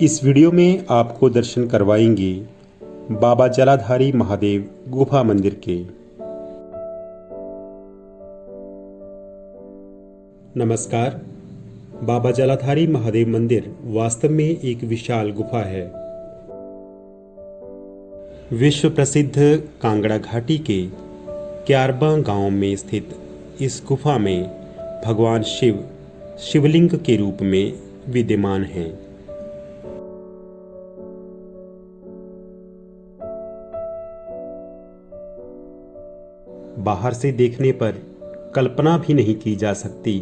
इस वीडियो में आपको दर्शन करवाएंगे बाबा जलाधारी महादेव गुफा मंदिर के। नमस्कार। बाबा जलाधारी महादेव मंदिर वास्तव में एक विशाल गुफा है। विश्व प्रसिद्ध कांगड़ा घाटी के क्यारबा गांव में स्थित इस गुफा में भगवान शिव शिवलिंग के रूप में विद्यमान हैं। बाहर से देखने पर कल्पना भी नहीं की जा सकती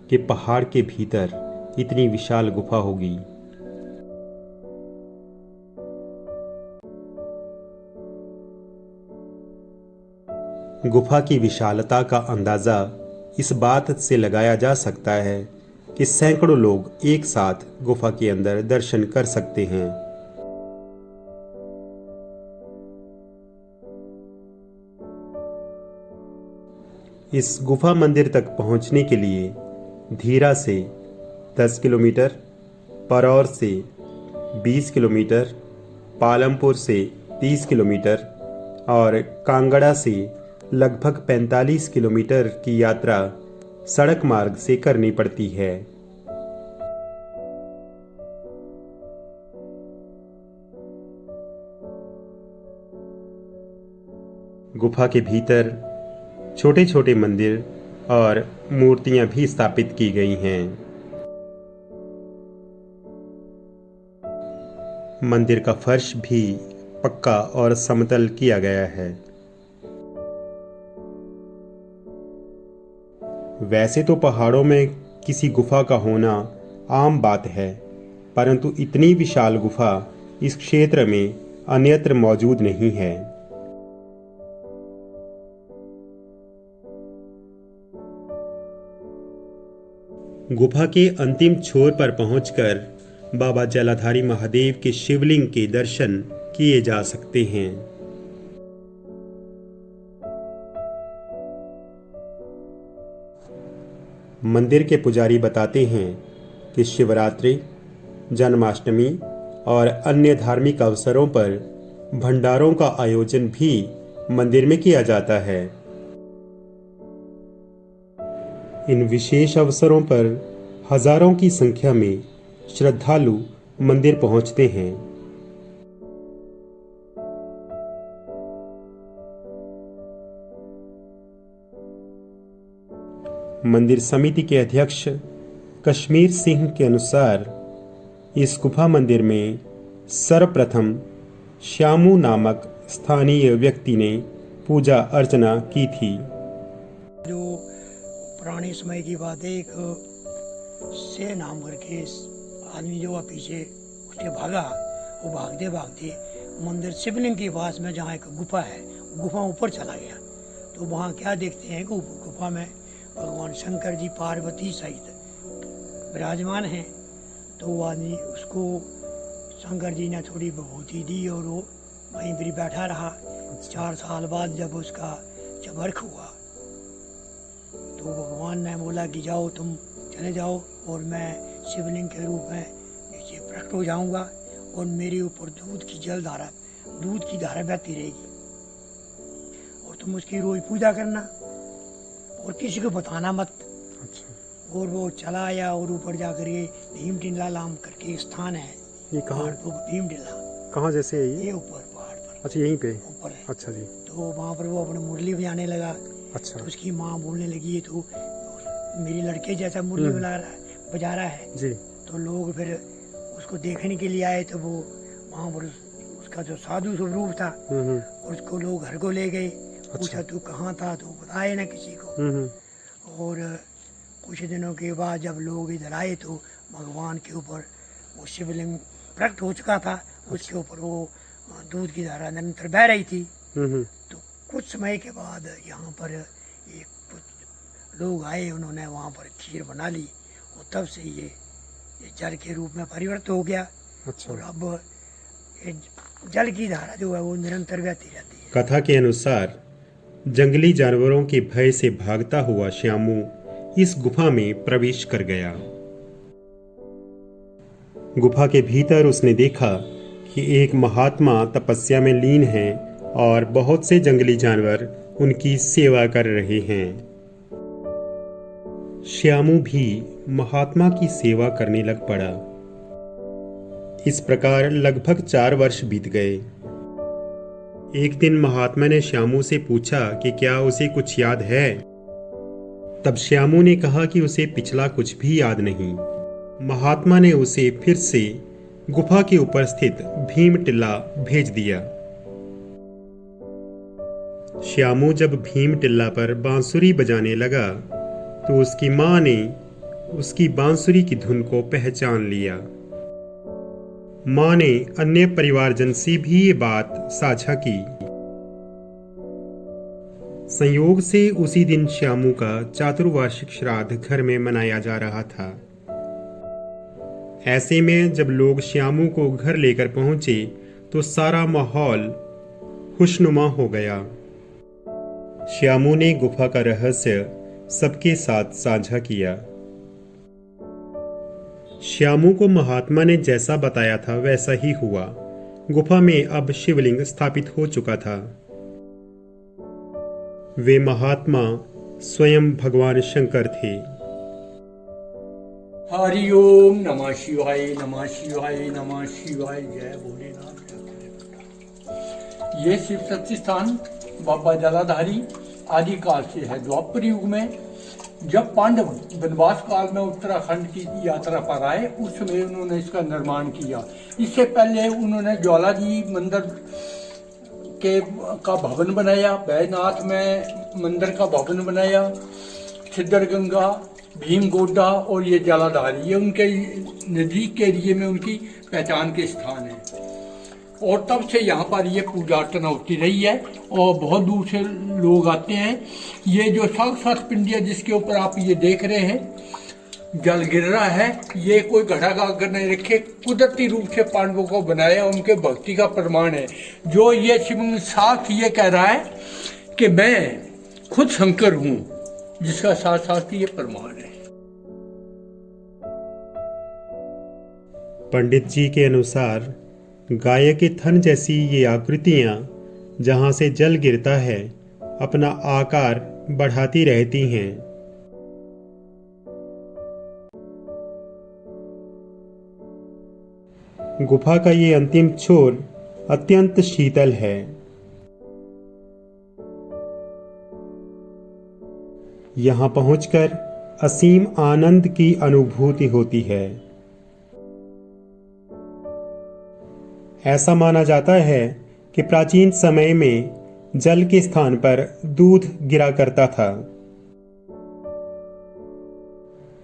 कि पहाड़ के भीतर इतनी विशाल गुफा होगी। गुफा की विशालता का अंदाजा इस बात से लगाया जा सकता है कि सैकड़ों लोग एक साथ गुफा के अंदर दर्शन कर सकते हैं। इस गुफा मंदिर तक पहुंचने के लिए धीरा से 10 किलोमीटर, परौर से 20 किलोमीटर, पालमपुर से 30 किलोमीटर और कांगड़ा से लगभग 45 किलोमीटर की यात्रा सड़क मार्ग से करनी पड़ती है। गुफा के भीतर छोटे छोटे मंदिर और मूर्तियां भी स्थापित की गई हैं। मंदिर का फर्श भी पक्का और समतल किया गया है। वैसे तो पहाड़ों में किसी गुफा का होना आम बात है, परंतु इतनी विशाल गुफा इस क्षेत्र में अन्यत्र मौजूद नहीं है। गुफा के अंतिम छोर पर पहुंचकर बाबा जलाधारी महादेव के शिवलिंग के दर्शन किए जा सकते हैं। मंदिर के पुजारी बताते हैं कि शिवरात्रि, जन्माष्टमी और अन्य धार्मिक अवसरों पर भंडारों का आयोजन भी मंदिर में किया जाता है। इन विशेष अवसरों पर हजारों की संख्या में श्रद्धालु मंदिर पहुंचते हैं। मंदिर समिति के अध्यक्ष कश्मीर सिंह के अनुसार इस गुफा मंदिर में सर्वप्रथम श्यामू नामक स्थानीय व्यक्ति ने पूजा अर्चना की थी। जो पुराने समय की बात है, एक से नाम करके आदमी जो पीछे उसके भागा, वो भागते भागते मंदिर शिवलिंग के पास में जहाँ एक गुफा है, गुफा ऊपर चला गया। तो वहाँ क्या देखते हैं कि गुफा में भगवान शंकर जी पार्वती सहित विराजमान हैं। तो वो आदमी उसको शंकर जी ने थोड़ी विभूति दी और वो वहीं पर बैठा रहा। 4 साल बाद जब उसका चबर्ख हुआ तो भगवान ने बोला कि जाओ, तुम चले जाओ और मैं शिवलिंग के रूप में नीचे प्रकट हो जाऊंगा और मेरे ऊपर दूध की धारा बहती रहेगी और तुम उसकी रोज पूजा करना और किसी को बताना मत। अच्छा। और वो चला आया और ऊपर जाकर ये भीम टिल्ला नाम करके स्थान है। ये कहाँ? भीम टिल्ला कहाँ जैसे है ये ऊपर पहाड़ पर। अच्छा, यहीं पे ऊपर है। अच्छा जी। तो वहाँ पर वो अपने मुरली बजाने लगा। अच्छा। तो उसकी माँ बोलने लगी, तो मेरी लड़के जैसा मुरली बजा रहा है जी। तो लोग फिर उसको देखने के लिए आए। तो वो वहाँ पर उसका जो साधु स्वरूप था उसको लोग घर को ले गए। अच्छा। पूछा तू कहाँ था, तो बताए ना किसी को। और कुछ दिनों के बाद जब लोग इधर आए तो भगवान के ऊपर वो शिवलिंग प्रकट हो चुका था। उसके ऊपर वो दूध की धारा निरंतर बह रही थी। तो कुछ समय के बाद यहाँ पर एक कुछ लोग आए, उन्होंने वहाँ पर खीर बना ली और तब से ये जल के रूप में परिवर्तित हो गया। अच्छा। और अब ये जल की धारा जो है वो निरंतर बहती रहती है। कथा के अनुसार जंगली जानवरों के भय से भागता हुआ श्यामू इस गुफा में प्रवेश कर गया। गुफा के भीतर उसने देखा कि एक महात्मा तपस्या में लीन हैं और बहुत से जंगली जानवर उनकी सेवा कर रहे हैं। श्यामू भी महात्मा की सेवा करने लग पड़ा। इस प्रकार लगभग 4 वर्ष बीत गए। एक दिन महात्मा ने श्यामू से पूछा कि क्या उसे कुछ याद है। तब श्यामू ने कहा कि उसे पिछला कुछ भी याद नहीं। महात्मा ने उसे फिर से गुफा के ऊपर स्थित भीम टिल्ला भेज दिया। श्यामू जब भीम टिल्ला पर बांसुरी बजाने लगा तो उसकी मां ने उसकी बांसुरी की धुन को पहचान लिया। मां ने अन्य परिवारजन से भी ये बात साझा की। संयोग से उसी दिन श्यामू का चातुर्वार्षिक श्राद्ध घर में मनाया जा रहा था। ऐसे में जब लोग श्यामू को घर लेकर पहुंचे तो सारा माहौल खुशनुमा हो गया। श्यामू ने गुफा का रहस्य सबके साथ साझा किया। श्यामू को महात्मा ने जैसा बताया था वैसा ही हुआ। गुफा में अब शिवलिंग स्थापित हो चुका था। वे महात्मा स्वयं भगवान शंकर थे। हरि ओम नमः शिवाय नमः शिवाय नमः शिवाय। जय भोलेनाथ। ये शिव शक्ति स्थान बाबा जलाधारी आदि काल से है। द्वापर युग में जब पांडव वनवास काल में उत्तराखंड की यात्रा पर आए उस समय उन्होंने इसका निर्माण किया। इससे पहले उन्होंने ज्वाला जी मंदिर का भवन बनाया, बैजनाथ में मंदिर का भवन बनाया, सिद्धरगंगा, भीम गोड्डा और ये जलाधारी, ये उनके नज़दीक के एरिए में उनकी पहचान के स्थान है। और तब से यहाँ पर ये पूजा अर्चना होती रही है और बहुत दूर से लोग आते हैं। ये जो साक्षात पिंडी है जिसके ऊपर आप ये देख रहे हैं जल गिर रहा है, ये कोई घड़ा गाकर नहीं रखे, कुदरती रूप से पांडवों को बनाया, उनके भक्ति का प्रमाण है। जो ये शिवलिंग साथ ये कह रहा है कि मैं खुद शंकर हूँ, जिसका साथ साथ ये प्रमाण है। पंडित जी के अनुसार गाय के थन जैसी ये आकृतियां जहां से जल गिरता है अपना आकार बढ़ाती रहती हैं। गुफा का ये अंतिम छोर अत्यंत शीतल है। यहाँ पहुंचकर असीम आनंद की अनुभूति होती है। ऐसा माना जाता है कि प्राचीन समय में जल के स्थान पर दूध गिरा करता था।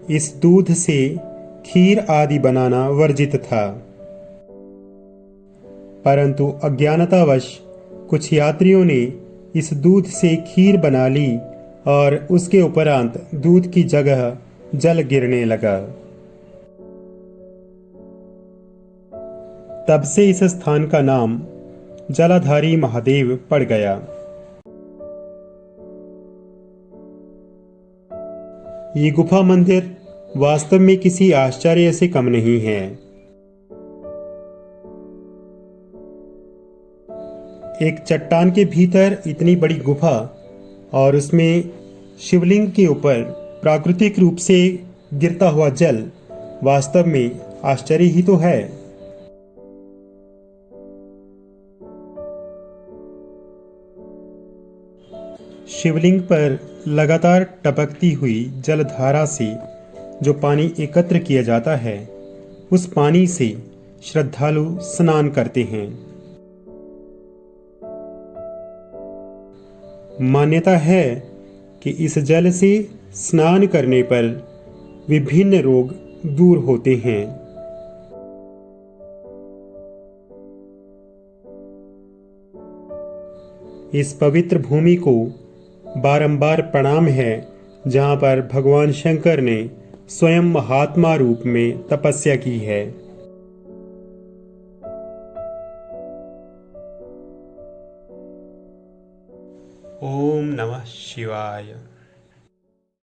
इस दूध से खीर आदि बनाना वर्जित था, परंतु अज्ञानतावश कुछ यात्रियों ने इस दूध से खीर बना ली और उसके उपरांत दूध की जगह जल गिरने लगा। तब से इस स्थान का नाम जलाधारी महादेव पड़ गया। ये गुफा मंदिर वास्तव में किसी आश्चर्य से कम नहीं है। एक चट्टान के भीतर इतनी बड़ी गुफा और उसमें शिवलिंग के ऊपर प्राकृतिक रूप से गिरता हुआ जल वास्तव में आश्चर्य ही तो है। शिवलिंग पर लगातार टपकती हुई जलधारा से जो पानी एकत्र किया जाता है, उस पानी से श्रद्धालु स्नान करते हैं। मान्यता है कि इस जल से स्नान करने पर विभिन्न रोग दूर होते हैं। इस पवित्र भूमि को बारंबार प्रणाम है, जहाँ पर भगवान शंकर ने स्वयं महात्मा रूप में तपस्या की है। ओम नमः शिवाय।